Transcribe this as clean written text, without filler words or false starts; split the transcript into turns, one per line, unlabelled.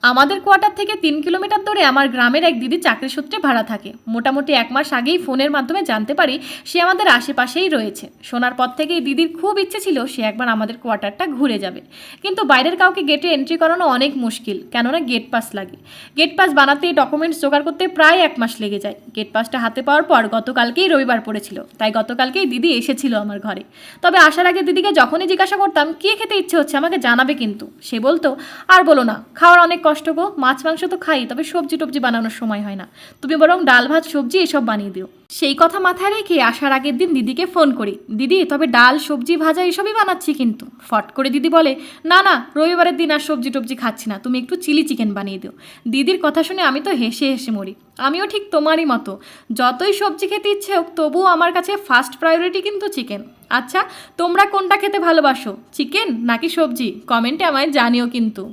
আমাদের কোয়ার্টার থেকে 3 কিলোমিটার দূরে আমার গ্রামের এক দিদি চাকরি সূত্রে ভাড়া থাকে। মোটামুটি 1 মাস আগেই ফোনের মাধ্যমে জানতে পারি সে আমাদের আশেপাশেই রয়েছে। শোনার পর থেকেই দিদির খুব ইচ্ছে ছিল সে একবার আমাদের কোয়ার্টারটা ঘুরে যাবে, কিন্তু বাইরের কাউকে গেটে এন্ট্রি করানো অনেক মুশকিল, কেননা গেট পাস লাগে। গেট পাস বানাতে ডকুমেন্টস জোগাড় করতে প্রায় 1 মাস লেগে যায়। গেট পাসটা হাতে পাওয়ার পর গতকালকেই রবিবার পড়েছিল, তাই গতকালকেই দিদি এসেছিল আমার ঘরে। তবে আসার আগে দিদিকে যখনই জিজ্ঞাসা করতাম কী খেতে ইচ্ছে হচ্ছে আমাকে জানাবে, কিন্তু সে বলতো আর বলো না, খাওয়ার অনেক কষ্ট গো, মাছ মাংস তো খাই, তবে সবজি টবজি বানানোর সময় হয় না, তুমি বরং ডাল ভাত সবজি এসব বানিয়ে দিও। সেই কথা মাথায় রেখে আসার আগের দিন দিদিকে ফোন করি, দিদি তবে ডাল সবজি ভাজা এসবই বানাচ্ছি, কিন্তু ফট করে দিদি বলে না না, রবিবারের দিন আর সবজি টবজি খাচ্ছি না, তুমি একটু চিলি চিকেন বানিয়ে দিও। দিদির কথা শুনে আমি তো হেসে হেসে মরি। আমিও ঠিক তোমারই মতো, যতই সবজি খেতে ইচ্ছে হোক তবুও আমার কাছে ফার্স্ট প্রায়োরিটি কিন্তু চিকেন। আচ্ছা, তোমরা কোনটা খেতে ভালোবাসো, চিকেন নাকি সবজি? কমেন্টে আমায় জানিও কিন্তু।